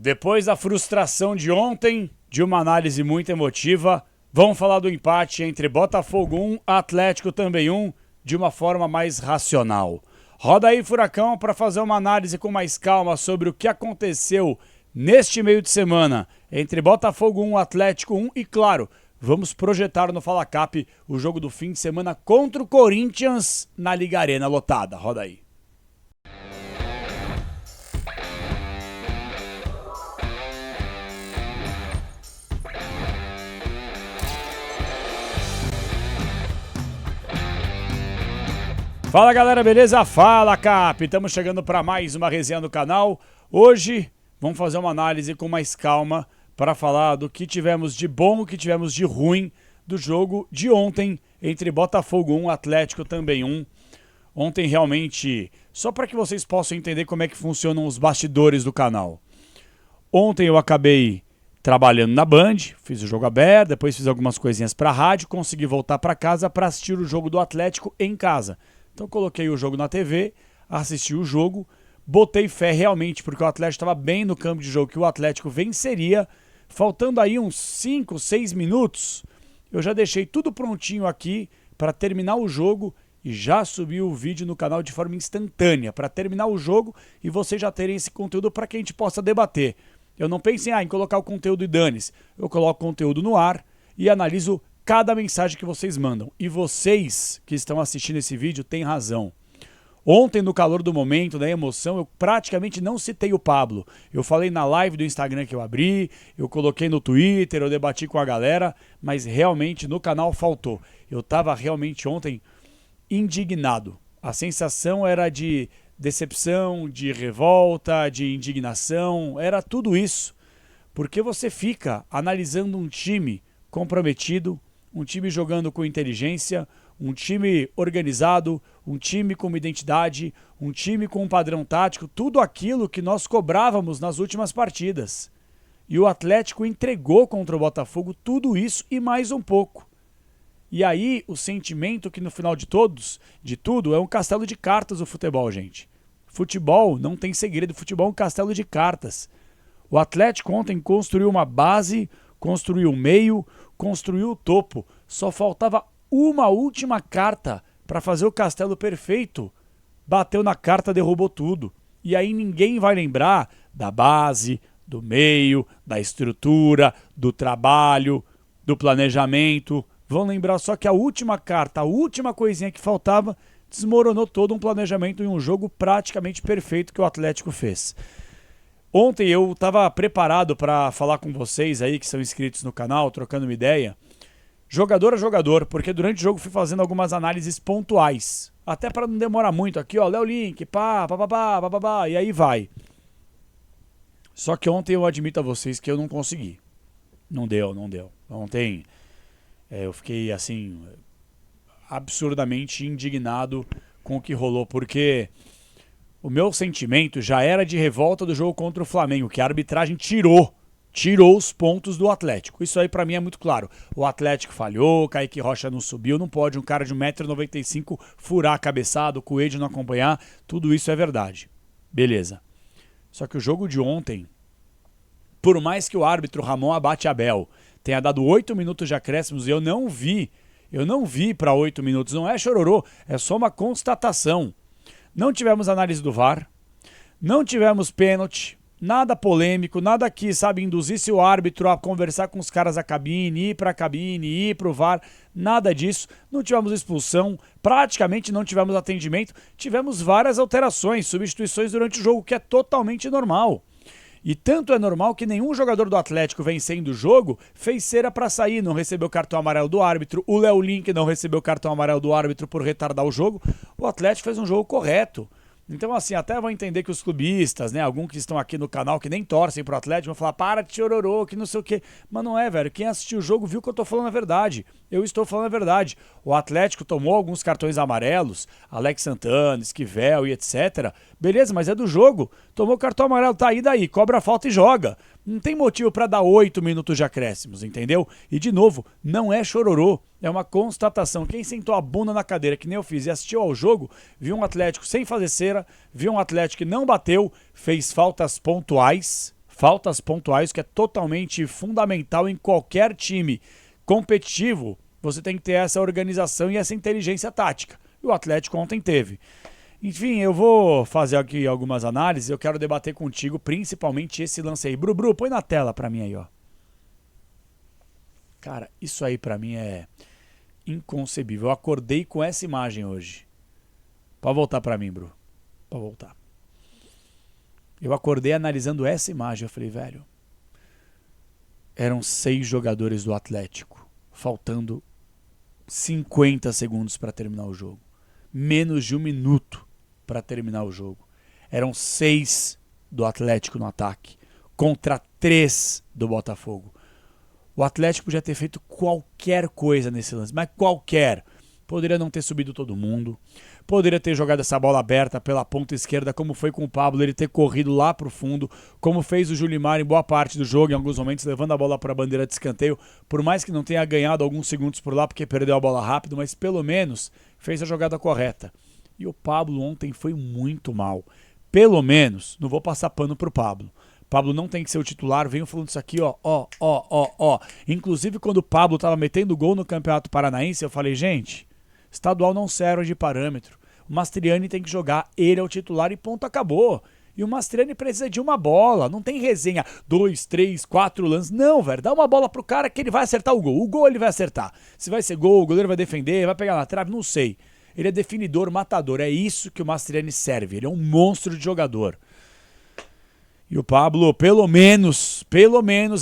Depois da frustração de ontem, de uma análise muito emotiva, vamos falar do empate entre Botafogo 1, Atlético também 1, de uma forma mais racional. Roda aí, Furacão, para fazer uma análise com mais calma sobre o que aconteceu neste meio de semana entre Botafogo 1, Atlético 1 e, claro, vamos projetar no Fala Cap o jogo do fim de semana contra o Corinthians na Liga Arena lotada. Roda aí. Fala galera, beleza? Fala Cap! Estamos chegando para mais uma resenha no canal. Hoje vamos fazer uma análise com mais calma para falar do que tivemos de bom, o que tivemos de ruim do jogo de ontem entre Botafogo 1, Atlético também 1. Ontem realmente, só para que vocês possam entender como é que funcionam os bastidores do canal. Ontem eu acabei trabalhando na Band, fiz o jogo aberto, depois fiz algumas coisinhas para a rádio, consegui voltar para casa para assistir o jogo do Atlético em casa. Então coloquei o jogo na TV, assisti o jogo, botei fé realmente, porque o Atlético estava bem no campo de jogo, que o Atlético venceria. Faltando aí uns 5, 6 minutos, eu já deixei tudo prontinho aqui para terminar o jogo e já subi o vídeo no canal de forma instantânea, para terminar o jogo e vocês já terem esse conteúdo para que a gente possa debater. Eu não pensei em colocar o conteúdo e dane-se. Eu coloco o conteúdo no ar e analiso cada mensagem que vocês mandam. E vocês que estão assistindo esse vídeo têm razão. Ontem, no calor do momento, da emoção, eu praticamente não citei o Pablo. Eu falei na live do Instagram que eu abri, eu coloquei no Twitter, eu debati com a galera, mas realmente no canal faltou. Eu estava realmente ontem indignado. A sensação era de decepção, de revolta, de indignação, era tudo isso. Porque você fica analisando um time comprometido, um time jogando com inteligência, um time organizado, um time com uma identidade, um time com um padrão tático, tudo aquilo que nós cobrávamos nas últimas partidas. E o Atlético entregou contra o Botafogo tudo isso e mais um pouco. E aí o sentimento que no final de tudo, é um castelo de cartas o futebol, gente. Futebol não tem segredo, futebol é um castelo de cartas. O Atlético ontem construiu uma base, construiu o meio, construiu o topo. Só faltava uma última carta para fazer o castelo perfeito. Bateu na carta, derrubou tudo. E aí ninguém vai lembrar da base, do meio, da estrutura, do trabalho, do planejamento. Vão lembrar só que a última carta, a última coisinha que faltava, desmoronou todo um planejamento em um jogo praticamente perfeito que o Atlético fez. Ontem eu estava preparado para falar com vocês aí que são inscritos no canal, trocando uma ideia, jogador a jogador, porque durante o jogo fui fazendo algumas análises pontuais, até para não demorar muito aqui, ó, Léo Link, pá, e aí vai. Só que ontem eu admito a vocês que eu não consegui. Não deu. Ontem eu fiquei assim, absurdamente indignado com o que rolou, porque o meu sentimento já era de revolta do jogo contra o Flamengo, que a arbitragem tirou os pontos do Atlético. Isso aí pra mim é muito claro. O Atlético falhou, Kaique Rocha não subiu, não pode um cara de 1,95 m furar a cabeçada, o Coelho não acompanhar, tudo isso é verdade. Beleza. Só que o jogo de ontem, por mais que o árbitro Ramon Abate Abel tenha dado 8 minutos de acréscimos, eu não vi para 8 minutos, não é chororô, é só uma constatação. Não tivemos análise do VAR, não tivemos pênalti, nada polêmico, nada que, induzisse o árbitro a conversar com os caras da cabine, ir para a cabine, ir para o VAR, nada disso. Não tivemos expulsão, praticamente não tivemos atendimento, tivemos várias alterações, substituições durante o jogo, que é totalmente normal. E tanto é normal que nenhum jogador do Atlético vencendo o jogo fez cera para sair, não recebeu cartão amarelo do árbitro, o Léo Link não recebeu cartão amarelo do árbitro por retardar o jogo, o Atlético fez um jogo correto. Então assim, até vão entender que os clubistas, alguns que estão aqui no canal que nem torcem pro Atlético, vão falar, para de chororô, que não sei o quê. Mas não é, velho, quem assistiu o jogo viu que eu tô falando a verdade. Eu estou falando a verdade. O Atlético tomou alguns cartões amarelos, Alex Santana, Esquivel e etc. Beleza, mas é do jogo. Tomou cartão amarelo, tá aí daí, cobra a falta e joga. Não tem motivo para dar 8 minutos de acréscimos, entendeu? E de novo, não é chororô, é uma constatação. Quem sentou a bunda na cadeira, que nem eu fiz, e assistiu ao jogo, viu um Atlético sem fazer cera, viu um Atlético que não bateu, fez faltas pontuais, faltas pontuais, que é totalmente fundamental em qualquer time competitivo. Você tem que ter essa organização e essa inteligência tática. E o Atlético ontem teve. Enfim, eu vou fazer aqui algumas análises. Eu quero debater contigo principalmente esse lance aí. Bru, põe na tela pra mim aí, ó. Cara, isso aí pra mim é inconcebível. Eu acordei com essa imagem hoje. Pode voltar pra mim, Bru. Pode voltar. Eu acordei analisando essa imagem. Eu falei, velho, eram 6 jogadores do Atlético, faltando 50 segundos pra terminar o jogo. Menos de 1 minuto para terminar o jogo. Eram 6 do Atlético no ataque contra 3 do Botafogo. O Atlético podia ter feito qualquer coisa nesse lance, mas qualquer. Poderia não ter subido todo mundo, poderia ter jogado essa bola aberta pela ponta esquerda, como foi com o Pablo, ele ter corrido lá pro fundo, como fez o Julimar em boa parte do jogo, em alguns momentos levando a bola para a bandeira de escanteio, por mais que não tenha ganhado alguns segundos por lá, porque perdeu a bola rápido, mas pelo menos fez a jogada correta. E o Pablo ontem foi muito mal. Pelo menos, não vou passar pano pro Pablo. Pablo não tem que ser o titular, venho falando isso aqui, ó. Inclusive, quando o Pablo tava metendo gol no Campeonato Paranaense, eu falei, gente, estadual não serve de parâmetro. O Mastriani tem que jogar, ele é o titular e ponto, acabou. E o Mastriani precisa de uma bola, não tem resenha, 2, 3, 4 lances. Não, velho, dá uma bola pro cara que ele vai acertar o gol. O gol ele vai acertar. Se vai ser gol, o goleiro vai defender, vai pegar na trave, não sei. Ele é definidor, matador. É isso que o Mastriani serve. Ele é um monstro de jogador. E o Pablo, pelo menos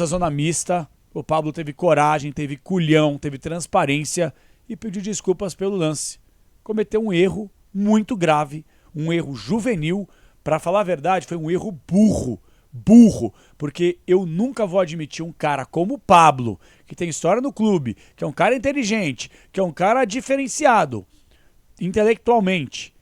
a zona mista, o Pablo teve coragem, teve culhão, teve transparência e pediu desculpas pelo lance. Cometeu um erro muito grave, um erro juvenil. Pra falar a verdade, foi um erro burro, porque eu nunca vou admitir um cara como o Pablo, que tem história no clube, que é um cara inteligente, que é um cara diferenciado intelectualmente,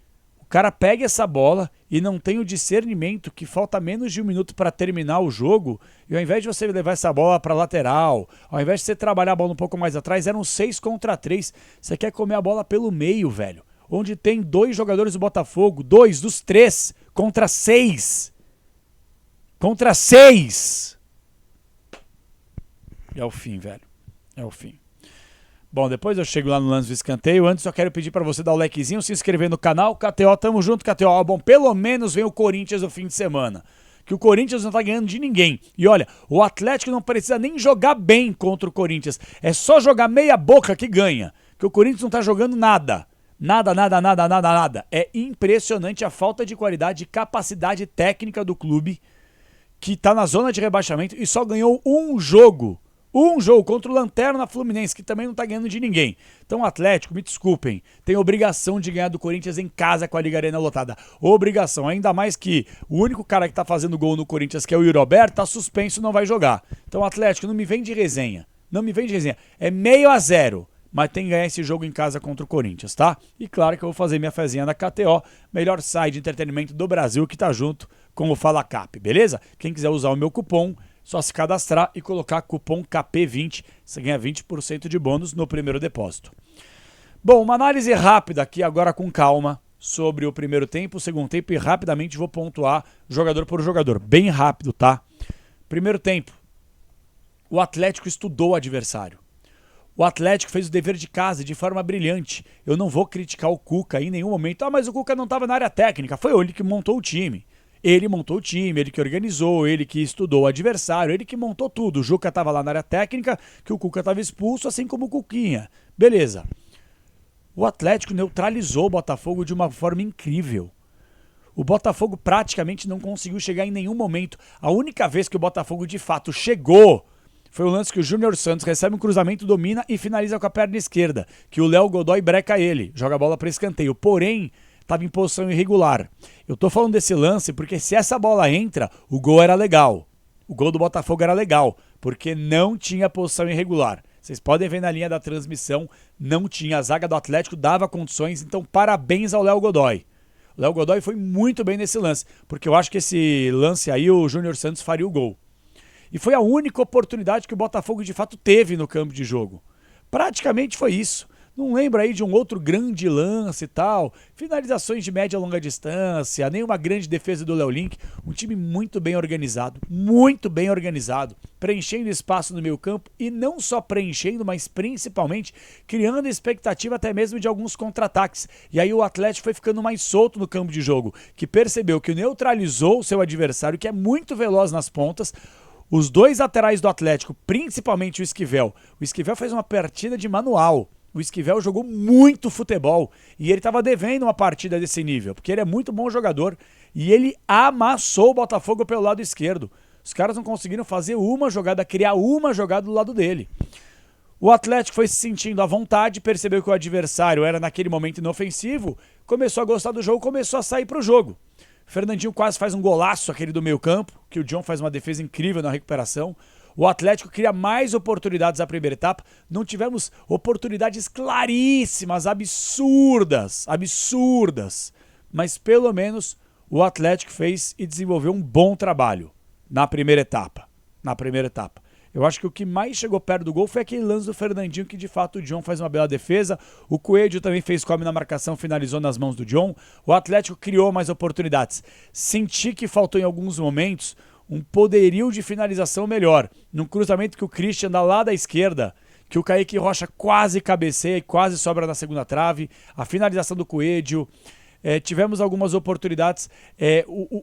o cara pega essa bola e não tem o discernimento que falta menos de 1 minuto para terminar o jogo, e ao invés de você levar essa bola para lateral, ao invés de você trabalhar a bola um pouco mais atrás, eram 6 contra 3, você quer comer a bola pelo meio, velho, onde tem 2 jogadores do Botafogo, 2 dos 3 contra 6. Contra 6. É o fim, velho. É o fim. Bom, depois eu chego lá no lance do escanteio. Antes só quero pedir pra você dar o likezinho, se inscrever no canal. KTO, tamo junto, KTO. Bom, pelo menos vem o Corinthians no fim de semana. Que o Corinthians não tá ganhando de ninguém. E olha, o Atlético não precisa nem jogar bem contra o Corinthians. É só jogar meia boca que ganha. Que o Corinthians não tá jogando nada. Nada. É impressionante a falta de qualidade e capacidade técnica do clube, que tá na zona de rebaixamento e só ganhou um jogo contra o Lanterna Fluminense, que também não tá ganhando de ninguém. Então o Atlético, me desculpem, tem obrigação de ganhar do Corinthians em casa com a Liga Arena lotada. Obrigação, ainda mais que o único cara que tá fazendo gol no Corinthians, que é o Yuri Alberto, tá suspenso e não vai jogar. Então Atlético, não me vem de resenha. É 0-0. Mas tem que ganhar esse jogo em casa contra o Corinthians, tá? E claro que eu vou fazer minha fezinha na KTO, melhor site de entretenimento do Brasil, que tá junto com o Fala Cap, beleza? Quem quiser usar o meu cupom, só se cadastrar e colocar cupom KP20, você ganha 20% de bônus no primeiro depósito. Bom, uma análise rápida aqui, agora com calma, sobre o primeiro tempo, o segundo tempo, e rapidamente vou pontuar jogador por jogador, bem rápido, tá? Primeiro tempo, o Atlético estudou o adversário. O Atlético fez o dever de casa de forma brilhante. Eu não vou criticar o Cuca em nenhum momento. Ah, mas o Cuca não estava na área técnica. Foi ele que montou o time. Ele montou o time, ele que organizou, ele que estudou o adversário, ele que montou tudo. O Juca estava lá na área técnica, que o Cuca estava expulso, assim como o Cuquinha. Beleza. O Atlético neutralizou o Botafogo de uma forma incrível. O Botafogo praticamente não conseguiu chegar em nenhum momento. A única vez que o Botafogo de fato chegou foi o lance que o Júnior Santos recebe um cruzamento, domina e finaliza com a perna esquerda, que o Léo Godoy breca ele, joga a bola para escanteio. Porém, estava em posição irregular. Eu tô falando desse lance porque se essa bola entra, o gol era legal. O gol do Botafogo era legal, porque não tinha posição irregular. Vocês podem ver na linha da transmissão, não tinha. A zaga do Atlético dava condições, então parabéns ao Léo Godoy. O Léo Godoy foi muito bem nesse lance, porque eu acho que esse lance aí o Júnior Santos faria o gol. E foi a única oportunidade que o Botafogo de fato teve no campo de jogo. Praticamente foi isso. Não lembro aí de um outro grande lance e tal. Finalizações de média e longa distância, nenhuma grande defesa do Léo Link. Um time muito bem organizado, preenchendo espaço no meio campo e não só preenchendo, mas principalmente criando expectativa até mesmo de alguns contra-ataques. E aí o Atlético foi ficando mais solto no campo de jogo, que percebeu que neutralizou o seu adversário, que é muito veloz nas pontas. Os dois laterais do Atlético, principalmente o Esquivel. O Esquivel fez uma partida de manual. O Esquivel jogou muito futebol e ele estava devendo uma partida desse nível, porque ele é muito bom jogador e ele amassou o Botafogo pelo lado esquerdo. Os caras não conseguiram fazer uma jogada, criar uma jogada do lado dele. O Atlético foi se sentindo à vontade, percebeu que o adversário era naquele momento inofensivo, começou a gostar do jogo, começou a sair para o jogo. Fernandinho quase faz um golaço, aquele do meio campo, que o John faz uma defesa incrível na recuperação. O Atlético cria mais oportunidades na primeira etapa. Não tivemos oportunidades claríssimas, absurdas. Mas pelo menos o Atlético fez e desenvolveu um bom trabalho na primeira etapa. Eu acho que o que mais chegou perto do gol foi aquele lance do Fernandinho, que de fato o John faz uma bela defesa. O Coelho também fez come na marcação, finalizou nas mãos do John. O Atlético criou mais oportunidades. Senti que faltou em alguns momentos um poderio de finalização melhor. Num cruzamento que o Christian dá lá da esquerda, que o Kaique Rocha quase cabeceia e quase sobra na segunda trave. A finalização do Coelho. Tivemos algumas oportunidades.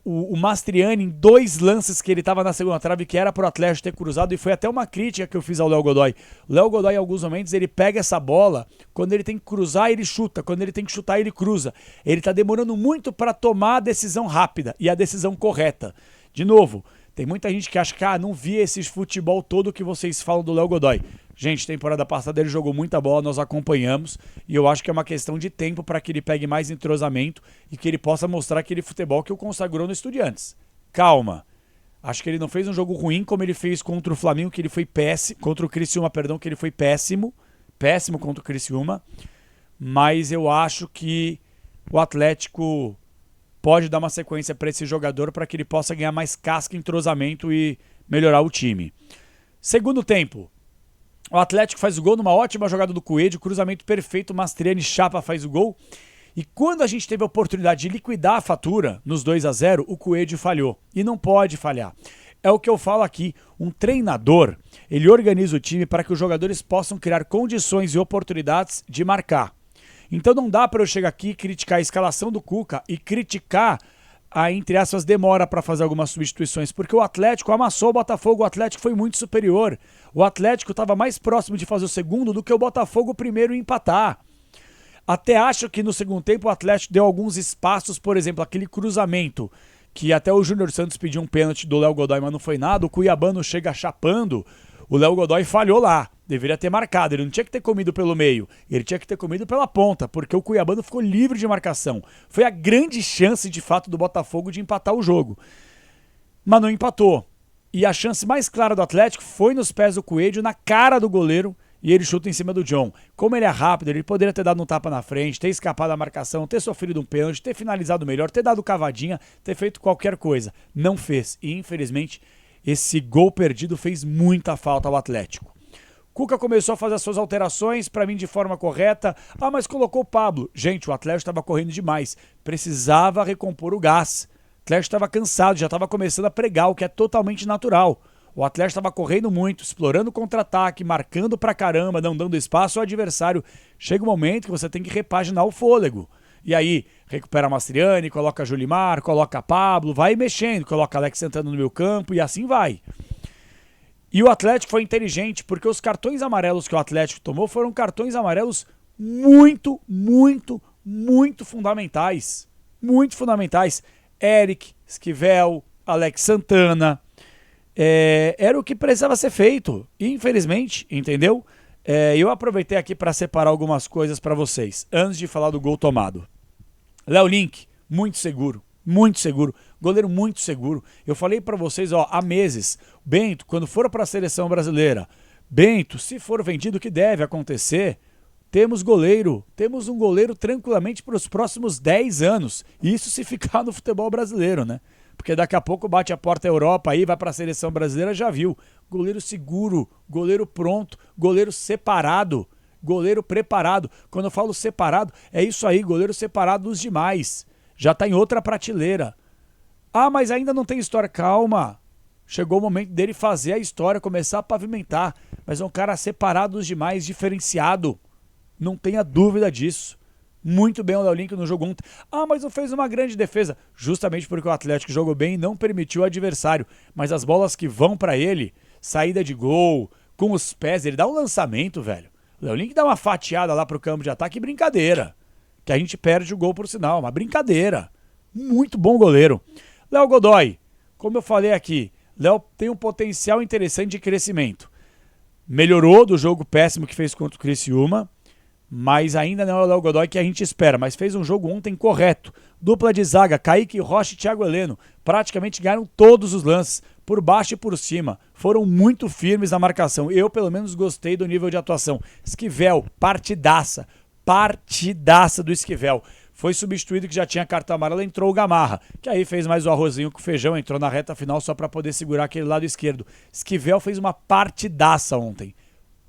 O Mastriani, em 2 lances que ele estava na segunda trave, que era para o Atlético ter cruzado, e foi até uma crítica que eu fiz ao Léo Godoy. O Léo Godoy, em alguns momentos, ele pega essa bola, quando ele tem que cruzar, ele chuta, quando ele tem que chutar, ele cruza. Ele está demorando muito para tomar a decisão rápida e a decisão correta. De novo, tem muita gente que acha que não vi esse futebol todo que vocês falam do Léo Godoy. Gente, temporada passada ele jogou muita bola, nós acompanhamos, e eu acho que é uma questão de tempo para que ele pegue mais entrosamento e que ele possa mostrar aquele futebol que o consagrou no Estudiantes. Calma. Acho que ele não fez um jogo ruim como ele fez contra o Flamengo, que ele foi péssimo, contra o Criciúma, perdão, que ele foi péssimo contra o Criciúma, mas eu acho que o Atlético pode dar uma sequência para esse jogador para que ele possa ganhar mais casca, entrosamento e melhorar o time. Segundo tempo, o Atlético faz o gol numa ótima jogada do Coelho, cruzamento perfeito, Mastriani chapa, faz o gol. E quando a gente teve a oportunidade de liquidar a fatura nos 2-0, o Coelho falhou. E não pode falhar. É o que eu falo aqui, um treinador, ele organiza o time para que os jogadores possam criar condições e oportunidades de marcar. Então não dá para eu chegar aqui e criticar a escalação do Cuca e criticar a, entre aspas, demora para fazer algumas substituições, porque o Atlético amassou o Botafogo, o Atlético foi muito superior. O Atlético estava mais próximo de fazer o segundo do que o Botafogo o primeiro empatar. Até acho que no segundo tempo o Atlético deu alguns espaços, por exemplo, aquele cruzamento, que até o Júnior Santos pediu um pênalti do Léo Godoy, mas não foi nada, o Cuiabano chega chapando, o Léo Godoy falhou lá, deveria ter marcado, ele não tinha que ter comido pelo meio, ele tinha que ter comido pela ponta, porque o Cuiabano ficou livre de marcação. Foi a grande chance, de fato, do Botafogo de empatar o jogo. Mas não empatou. E a chance mais clara do Atlético foi nos pés do Coelho, na cara do goleiro, e ele chuta em cima do John. Como ele é rápido, ele poderia ter dado um tapa na frente, ter escapado da marcação, ter sofrido um pênalti, ter finalizado melhor, ter dado cavadinha, ter feito qualquer coisa. Não fez. E, infelizmente, esse gol perdido fez muita falta ao Atlético. Cuca começou a fazer as suas alterações, para mim de forma correta. Mas colocou o Pablo. Gente, o Atlético estava correndo demais. Precisava recompor o gás. O Atlético estava cansado, já estava começando a pregar, o que é totalmente natural. O Atlético estava correndo muito, explorando o contra-ataque, marcando pra caramba, não dando espaço ao adversário. Chega um momento que você tem que repaginar o fôlego. E aí, recupera Mastriani, coloca Julimar, coloca Pablo, vai mexendo, coloca Alex Santana no meio campo e assim vai. E o Atlético foi inteligente, porque os cartões amarelos que o Atlético tomou foram cartões amarelos muito fundamentais. Muito fundamentais. Eric, Esquivel, Alex Santana. Era o que precisava ser feito. E, infelizmente, entendeu? Eu aproveitei aqui para separar algumas coisas para vocês, antes de falar do gol tomado. Léo Link, muito seguro. Goleiro muito seguro. Eu falei para vocês há meses, Bento, quando for para a seleção brasileira, Bento, se for vendido, o que deve acontecer? Temos um goleiro tranquilamente para os próximos 10 anos. Isso se ficar no futebol brasileiro, né? Porque daqui a pouco bate a porta Europa aí, vai para a seleção brasileira, já viu. Goleiro seguro, goleiro pronto, goleiro separado. Goleiro preparado. Quando eu falo separado, é isso aí, goleiro separado dos demais. Já tá em outra prateleira. Ah, mas ainda não tem história. Calma. Chegou o momento dele fazer a história, começar a pavimentar. Mas é um cara separado dos demais, diferenciado. Não tenha dúvida disso. Muito bem o Léo Link no jogo ontem. Ah, mas não fez uma grande defesa. Justamente porque o Atlético jogou bem e não permitiu o adversário. Mas as bolas que vão pra ele, saída de gol, com os pés, ele dá um lançamento, velho. O Léo Link dá uma fatiada lá pro campo de ataque, brincadeira. Que a gente perde o gol por sinal, uma brincadeira. Muito bom goleiro. Léo Godoy, como eu falei aqui, Léo tem um potencial interessante de crescimento. Melhorou do jogo péssimo que fez contra o Criciúma, mas ainda não é o Léo Godoy que a gente espera, mas fez um jogo ontem correto. Dupla de zaga, Kaique Rocha e Thiago Heleno, praticamente ganharam todos os lances, por baixo e por cima. Foram muito firmes na marcação. Eu, pelo menos, gostei do nível de atuação. Esquivel, partidaça do Esquivel. Foi substituído que já tinha cartão amarelo, entrou o Gamarra, que aí fez mais o arrozinho com o feijão, entrou na reta final só para poder segurar aquele lado esquerdo. Esquivel fez uma partidaça ontem.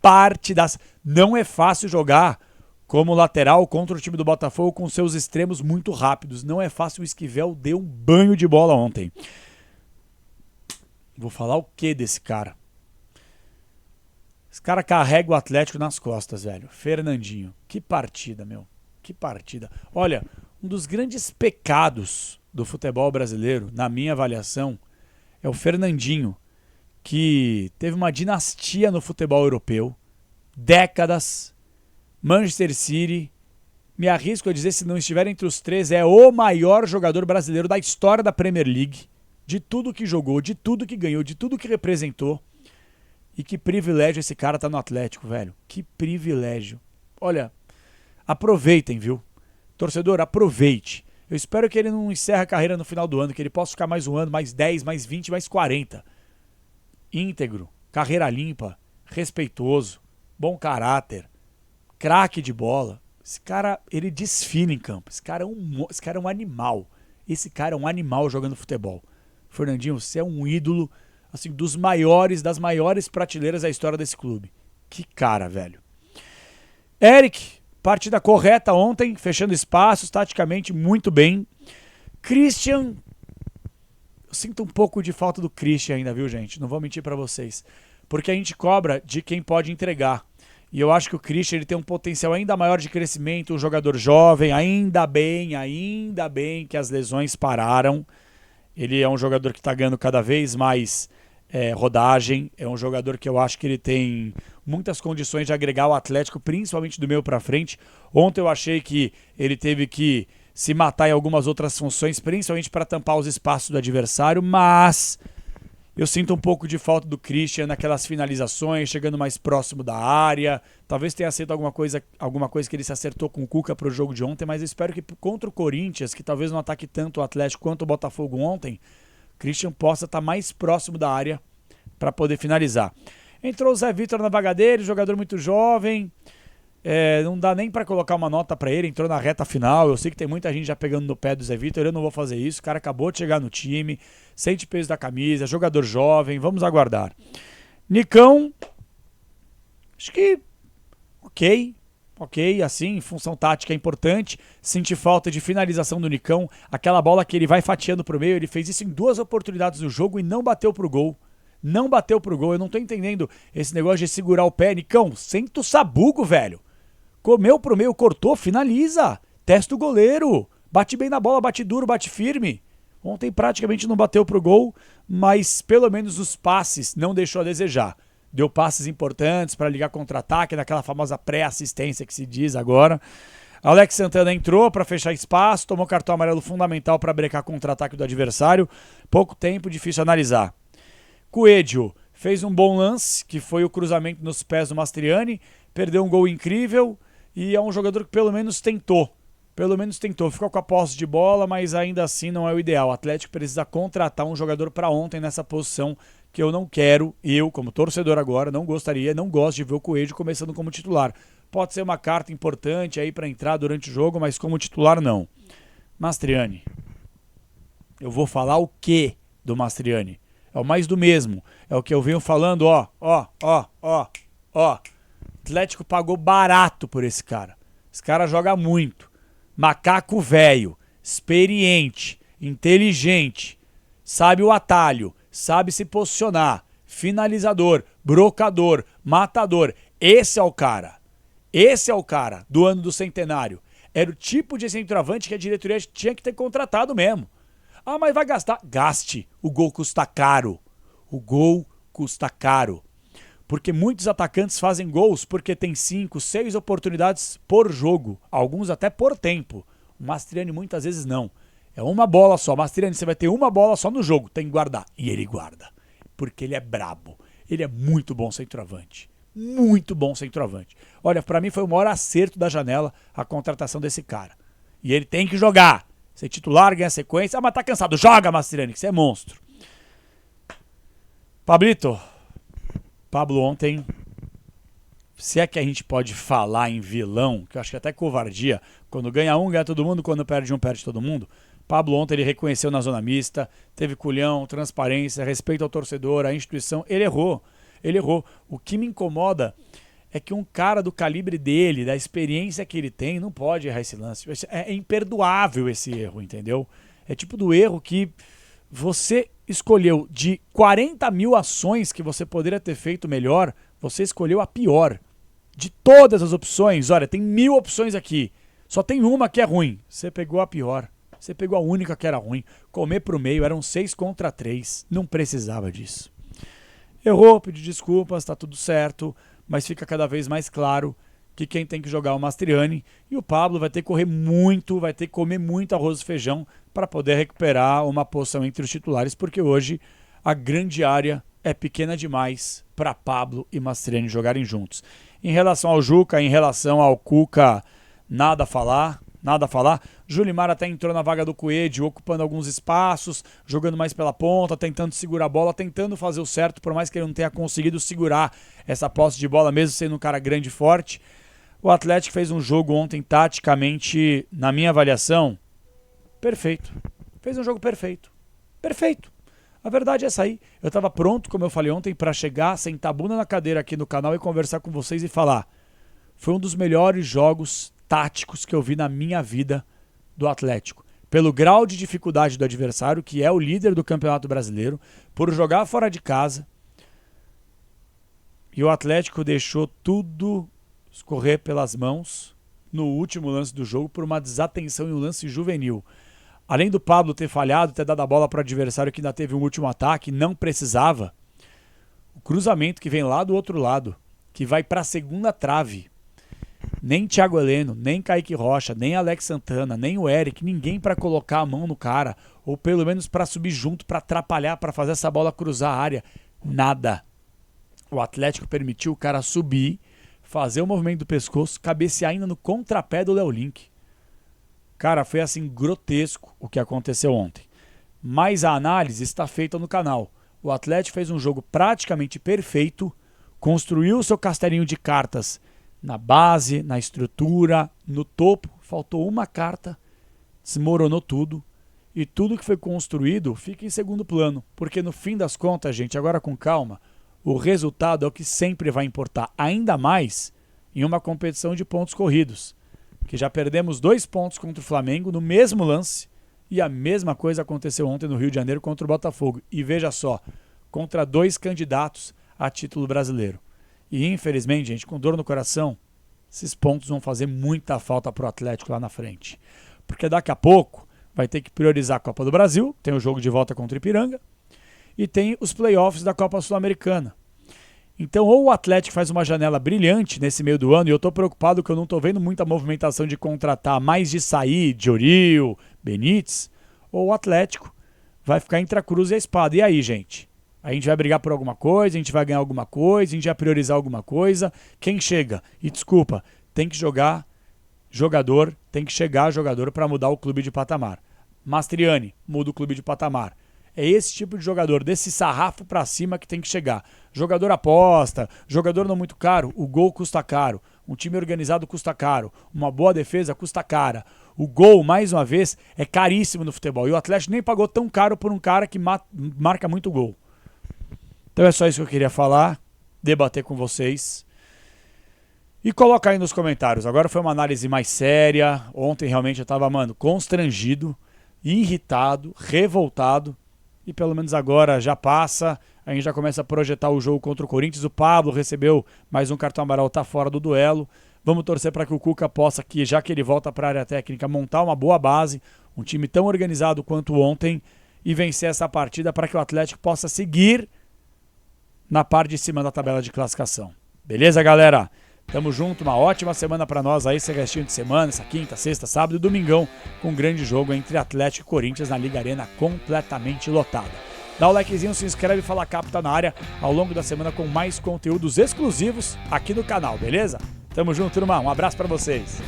Partidaça. Não é fácil jogar como lateral contra o time do Botafogo com seus extremos muito rápidos. Não é fácil. O Esquivel deu um banho de bola ontem. Vou falar o que desse cara? Esse cara carrega o Atlético nas costas, velho. Fernandinho. Que partida, meu. Que partida. Olha, um dos grandes pecados do futebol brasileiro, na minha avaliação, é o Fernandinho, que teve uma dinastia no futebol europeu, décadas, Manchester City, me arrisco a dizer, se não estiver entre os três, é o maior jogador brasileiro da história da Premier League, de tudo que jogou, de tudo que ganhou, de tudo que representou. E que privilégio esse cara tá no Atlético, velho. Que privilégio. Olha, aproveitem, viu? Torcedor, aproveite. Eu espero que ele não encerre a carreira no final do ano, que ele possa ficar mais um ano, mais 10, mais 20, mais 40. Íntegro, carreira limpa, respeitoso, bom caráter, craque de bola. Esse cara, ele desfila em campo. Esse cara é um animal. Esse cara é um animal jogando futebol. Fernandinho, você é um ídolo, assim, dos maiores, das maiores prateleiras da história desse clube. Que cara, velho. Eric, partida correta ontem, fechando espaços, taticamente muito bem. Christian, eu sinto um pouco de falta do Christian ainda, viu, gente? Não vou mentir pra vocês. Porque a gente cobra de quem pode entregar. E eu acho que o Christian ele tem um potencial ainda maior de crescimento, um jogador jovem, ainda bem que as lesões pararam. Ele é um jogador que está ganhando cada vez mais rodagem. É um jogador que eu acho que ele tem muitas condições de agregar o Atlético, principalmente do meio para frente. Ontem eu achei que ele teve que se matar em algumas outras funções, principalmente para tampar os espaços do adversário, mas eu sinto um pouco de falta do Christian naquelas finalizações, chegando mais próximo da área. Talvez tenha sido alguma coisa que ele se acertou com o Cuca para o jogo de ontem, mas eu espero que contra o Corinthians, que talvez não ataque tanto o Atlético quanto o Botafogo ontem, o Christian possa estar mais próximo da área para poder finalizar. Entrou o Zé Vitor na vaga dele, jogador muito jovem, não dá nem para colocar uma nota para ele, entrou na reta final. Eu sei que tem muita gente já pegando no pé do Zé Vitor, eu não vou fazer isso. O cara acabou de chegar no time, sente peso da camisa, jogador jovem, vamos aguardar. Nicão, acho que ok, assim, função tática é importante. Senti falta de finalização do Nicão, aquela bola que ele vai fatiando pro meio, ele fez isso em 2 oportunidades no jogo e não bateu pro gol. Eu não tô entendendo esse negócio de segurar o pé. Nicão, senta o sabugo, velho. Comeu pro meio, cortou, finaliza. Testa o goleiro. Bate bem na bola, bate duro, bate firme. Ontem praticamente não bateu pro gol, mas pelo menos os passes não deixou a desejar. Deu passes importantes para ligar contra-ataque, naquela famosa pré-assistência que se diz agora. Alex Santana entrou para fechar espaço, tomou cartão amarelo fundamental para brecar contra-ataque do adversário. Pouco tempo, difícil analisar. Coelho fez um bom lance, que foi o cruzamento nos pés do Mastriani, perdeu um gol incrível e é um jogador que pelo menos tentou, ficou com a posse de bola, mas ainda assim não é o ideal. O Atlético precisa contratar um jogador para ontem nessa posição que eu não quero, eu como torcedor agora, não gosto de ver o Coelho começando como titular. Pode ser uma carta importante aí para entrar durante o jogo, mas como titular não. Mastriani, eu vou falar o que do Mastriani? É o mais do mesmo. É o que eu venho falando, ó. Atlético pagou barato por esse cara. Esse cara joga muito. Macaco velho, experiente, inteligente, sabe o atalho, sabe se posicionar, finalizador, brocador, matador. Esse é o cara. Esse é o cara do ano do centenário. Era o tipo de centroavante que a diretoria tinha que ter contratado mesmo. Ah, mas vai gastar. Gaste. O gol custa caro. O gol custa caro. Porque muitos atacantes fazem gols porque tem 5, 6 oportunidades por jogo. Alguns até por tempo. O Mastriani muitas vezes não. É uma bola só. Mastriani, você vai ter uma bola só no jogo. Tem que guardar. E ele guarda. Porque ele é brabo. Ele é muito bom centroavante. Muito bom centroavante. Olha, pra mim foi o maior acerto da janela a contratação desse cara. E ele tem que jogar. Ser titular, ganha sequência. Ah, mas tá cansado. Joga, Mastriani, que você é monstro. Pablito. Pablo ontem, se é que a gente pode falar em vilão, que eu acho que até covardia, quando ganha um, ganha todo mundo, quando perde um, perde todo mundo. Pablo ontem ele reconheceu na zona mista, teve culhão, transparência, respeito ao torcedor, à instituição. Ele errou. O que me incomoda é que um cara do calibre dele, da experiência que ele tem, não pode errar esse lance. É imperdoável esse erro, entendeu? É tipo do erro que você escolheu de 40 mil ações que você poderia ter feito melhor, você escolheu a pior. De todas as opções, olha, tem 1000 opções aqui. Só tem uma que é ruim. Você pegou a pior. Você pegou a única que era ruim. Comer pro meio, eram 6 contra 3. Não precisava disso. Errou, pediu desculpas, tá tudo certo, mas fica cada vez mais claro que quem tem que jogar é o Mastriani e o Pablo vai ter que correr muito, vai ter que comer muito arroz e feijão para poder recuperar uma posição entre os titulares, porque hoje a grande área é pequena demais para Pablo e Mastriani jogarem juntos. Em relação ao Juca, em relação ao Cuca, nada a falar. Julimar até entrou na vaga do Coelho, ocupando alguns espaços, jogando mais pela ponta, tentando segurar a bola, tentando fazer o certo, por mais que ele não tenha conseguido segurar essa posse de bola, mesmo sendo um cara grande e forte. O Atlético fez um jogo ontem, taticamente, na minha avaliação, perfeito. Fez um jogo perfeito. Perfeito. A verdade é essa aí. Eu estava pronto, como eu falei ontem, para chegar, sentar a bunda na cadeira aqui no canal e conversar com vocês e falar. Foi um dos melhores jogos táticos que eu vi na minha vida do Atlético. Pelo grau de dificuldade do adversário, que é o líder do Campeonato Brasileiro, por jogar fora de casa. E o Atlético deixou tudo escorrer pelas mãos no último lance do jogo por uma desatenção em um lance juvenil. Além do Pablo ter falhado, ter dado a bola para o adversário que ainda teve um último ataque, não precisava. O cruzamento que vem lá do outro lado, que vai para a segunda trave. Nem Thiago Heleno, nem Kaique Rocha, nem Alex Santana, nem o Eric, ninguém para colocar a mão no cara, ou pelo menos para subir junto, para atrapalhar, para fazer essa bola cruzar a área. Nada. O Atlético permitiu o cara subir, fazer o movimento do pescoço, cabecear ainda no contrapé do Léo Link. Cara, foi assim grotesco o que aconteceu ontem. Mas a análise está feita no canal. O Atlético fez um jogo praticamente perfeito, construiu o seu castelinho de cartas na base, na estrutura, no topo. Faltou uma carta, desmoronou tudo. E tudo que foi construído fica em segundo plano. Porque no fim das contas, gente, agora com calma, o resultado é o que sempre vai importar. Ainda mais em uma competição de pontos corridos. Que já perdemos 2 pontos contra o Flamengo no mesmo lance. E a mesma coisa aconteceu ontem no Rio de Janeiro contra o Botafogo. E veja só, contra 2 candidatos a título brasileiro. E infelizmente, gente, com dor no coração, esses pontos vão fazer muita falta para o Atlético lá na frente. Porque daqui a pouco vai ter que priorizar a Copa do Brasil, tem o jogo de volta contra o Ipiranga, e tem os playoffs da Copa Sul-Americana. Então, ou o Atlético faz uma janela brilhante nesse meio do ano, e eu estou preocupado que eu não estou vendo muita movimentação de contratar mais de sair, Diorio, Benítez, ou o Atlético vai ficar entre a cruz e a espada. E aí, gente? A gente vai brigar por alguma coisa, a gente vai ganhar alguma coisa, a gente vai priorizar alguma coisa. Quem chega? E desculpa, tem que jogar jogador, tem que chegar jogador para mudar o clube de patamar. Mastriani, muda o clube de patamar. É esse tipo de jogador, desse sarrafo pra cima que tem que chegar. Jogador aposta, jogador não muito caro, o gol custa caro. Um time organizado custa caro. Uma boa defesa custa cara. O gol, mais uma vez, é caríssimo no futebol. E o Atlético nem pagou tão caro por um cara que marca muito gol. Então é só isso que eu queria falar, debater com vocês. E coloca aí nos comentários. Agora foi uma análise mais séria. Ontem realmente eu tava, mano, constrangido, irritado, revoltado. E pelo menos agora já passa. A gente já começa a projetar o jogo contra o Corinthians. O Pablo recebeu mais um cartão amarelo, tá fora do duelo. Vamos torcer para que o Cuca possa, aqui, já que ele volta para a área técnica, montar uma boa base, um time tão organizado quanto ontem, e vencer essa partida para que o Atlético possa seguir na parte de cima da tabela de classificação. Beleza, galera? Tamo junto, uma ótima semana para nós aí, esse restinho de semana, essa quinta, sexta, sábado e domingão, com um grande jogo entre Atlético e Corinthians na Liga Arena completamente lotada. Dá o likezinho, se inscreve e Fala Cap tá na área ao longo da semana com mais conteúdos exclusivos aqui no canal, beleza? Tamo junto, turma. Um abraço pra vocês.